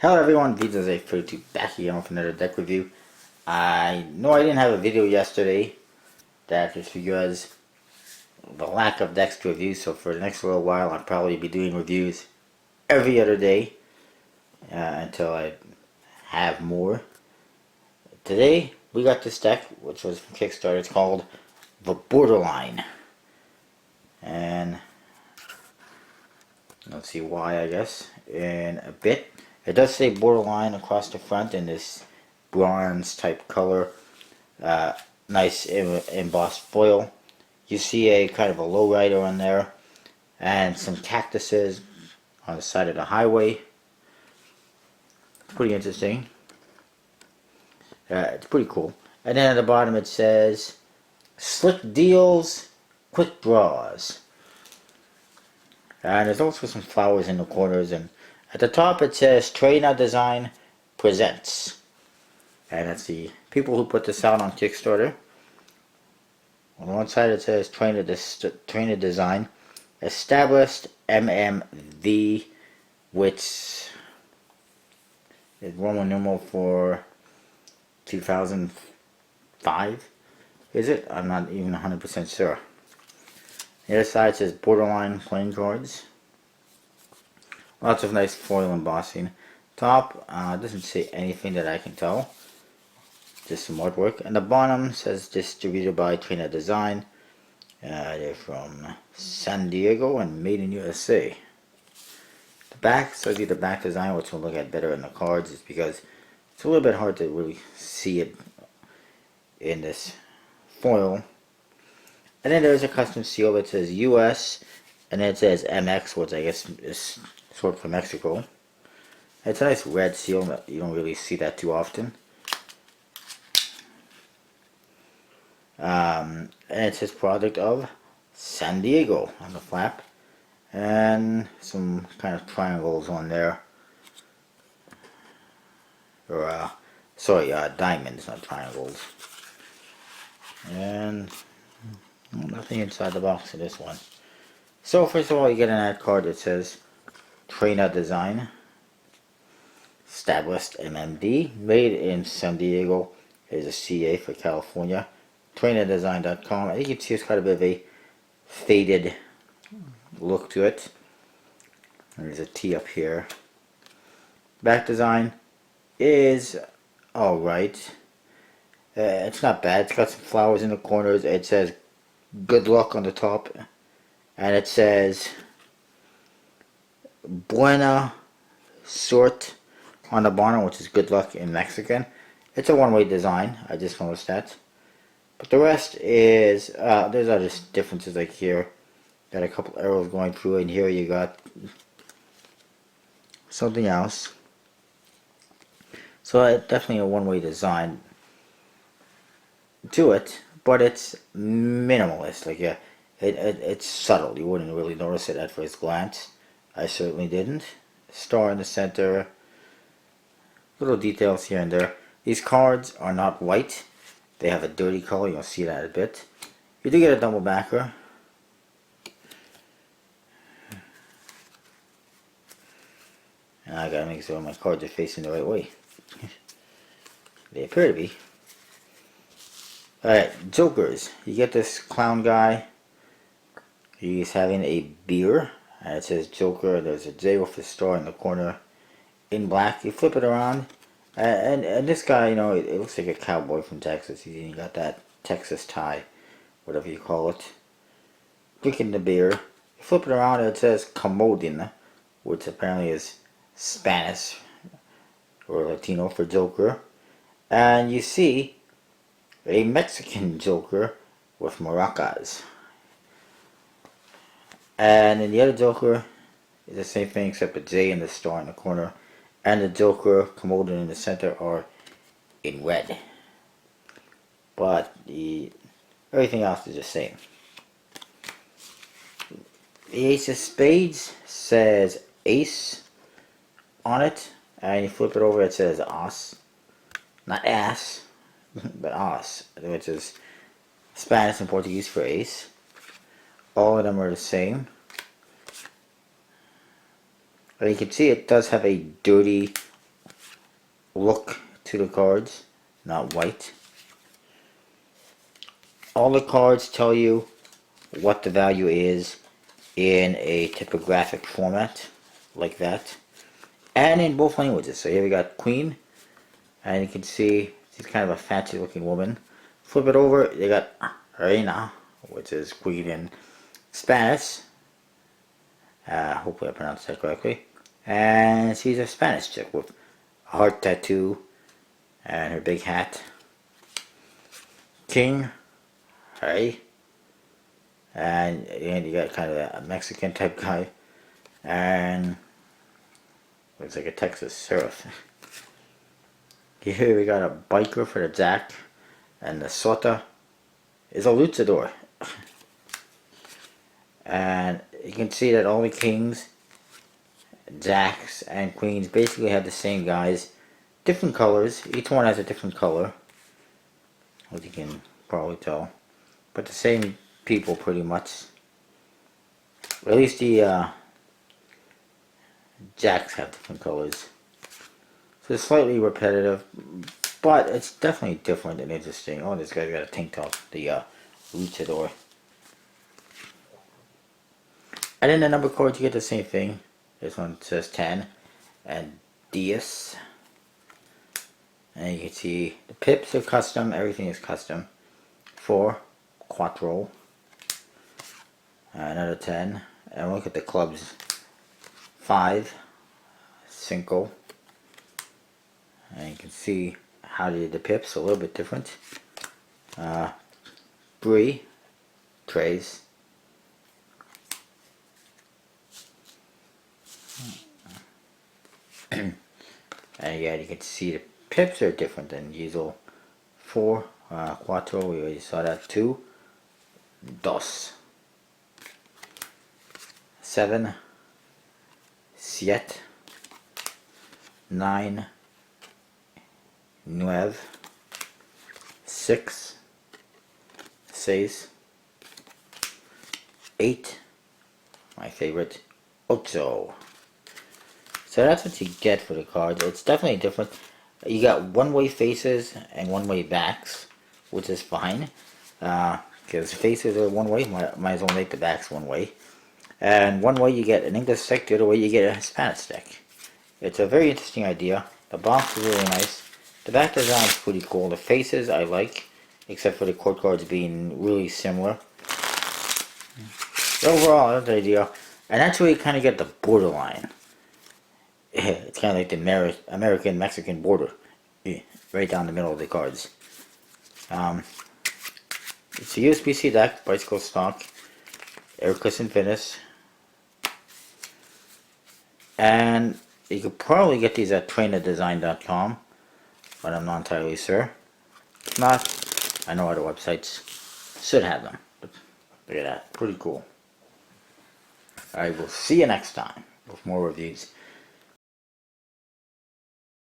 Hello everyone, VJ's832 back again with another deck review. I know I didn't have a video yesterday. That is because of the lack of decks to review, so for the next little while I'll probably be doing reviews every other day until I have more. Today we got this deck, which was from Kickstarter. It's called the Borderline. And let's see why, I guess, in a bit. It does say Borderline across the front in this bronze type color. Nice embossed foil. You see a kind of a lowrider on there and some cactuses on the side of the highway. Pretty interesting. It's pretty cool. And then at the bottom it says slick deals, quick draws. And there's also some flowers in the corners, and at the top it says Traina Design presents. And that's the people who put this out on Kickstarter. On one side it says Traina Design established MMV, which is Roman numeral for 2005. Is it? I'm not even 100% sure. The other side says Borderline playing cards. Lots of nice foil embossing. Top doesn't say anything that I can tell. Just some artwork. And the bottom says distributed by Traina Design. They're from San Diego and made in USA. The back shows you the back design, which we'll look at better in the cards, is because it's a little bit hard to really see it in this foil. And then there's a custom seal that says US, and then it says MX, which I guess is short for Mexico. It's a nice red seal that you don't really see that too often. And it says product of San Diego on the flap, and some kind of triangles on there. Or diamonds, not triangles. And nothing inside the box of this one. So first of all, you get an ad card that says Traina Design, established MMD, made in San Diego. There's a CA for California. TrainaDesign.com. I think you can see it's quite a bit of a faded look to it. There's a T up here. Back design is alright. It's not bad. It's got some flowers in the corners. It says good luck on the top, and it says buena suerte on the bottom, which is good luck in Mexican. It's a one-way design, I just noticed that. But the rest is there's other differences, like here got a couple arrows going through, and here you got something else. So it's definitely a one-way design to it, but it's minimalist. Like, yeah, it's subtle. You wouldn't really notice it at first glance. I certainly didn't. Star in the center, little details here and there. These cards are not white. They have a dirty color. You'll see that a bit. You do get a double backer. And I gotta make sure my cards are facing the right way. They appear to be. Alright, Jokers. You get this clown guy. He's having a beer. And it says Joker. There's a J with a star in the corner in black. You flip it around. And this guy, you know, it looks like a cowboy from Texas. He's even got that Texas tie, whatever you call it. Drinking the beer. You flip it around and it says Comodin, which apparently is Spanish or Latino for Joker. And you see a Mexican Joker with maracas. And then the other Joker is the same thing except a J and the star in the corner. And the Joker, Commodore in the center are in red. But everything else is the same. The Ace of Spades says Ace on it. And you flip it over, it says As. Not ass, but As, which is Spanish and Portuguese for ace. All of them are the same. But you can see it does have a dirty look to the cards, not white. All the cards tell you what the value is in a typographic format, like that, and in both languages. So here we got Queen, and you can see she's kind of a fancy looking woman. Flip it over, they got Reina, which is Queen in Spanish. Hopefully I pronounced that correctly. And she's a Spanish chick with a heart tattoo and her big hat. King, hey, and you got kind of a Mexican type guy, and looks like a Texas sheriff. Here we got a biker for the Jack, and the Sota is a luchador. And you can see that all the kings, jacks, and queens basically have the same guys, different colors. Each one has a different color, as you can probably tell, but the same people pretty much. At least the jacks have different colors. So it's slightly repetitive, but it's definitely different and interesting. Oh, this guy's got a tank top, the luchador. And in the number cards you get the same thing. This one says 10 and Diaz. And you can see the pips are custom, everything is custom. 4, Quattro, another 10, and look at the clubs. 5, Cinco, and you can see how the pips are a little bit different. 3, Trays, and yeah, you can see the pips are different than usual. 4, Quattro, we already saw that. 2, Dos, 7, Siete, 9, Nueve, 6, 6, 8, my favorite, Ocho. So that's what you get for the cards. It's definitely different. You got one-way faces and one-way backs, which is fine. Because faces are one way, might as well make the backs one way. And one way you get an English stick, the other way you get a Hispanic stick. It's a very interesting idea. The box is really nice. The back design is pretty cool. The faces I like, except for the court cards being really similar. But overall, that's the idea. And that's where you kind of get the borderline. It's kind of like the American-Mexican border. Right down the middle of the cards. It's a USB-C deck, bicycle stock, air cushion finish. And you could probably get these at trainadesign.com, but I'm not entirely sure. If not, I know other websites should have them. But look at that, pretty cool. Alright, we'll see you next time with more reviews.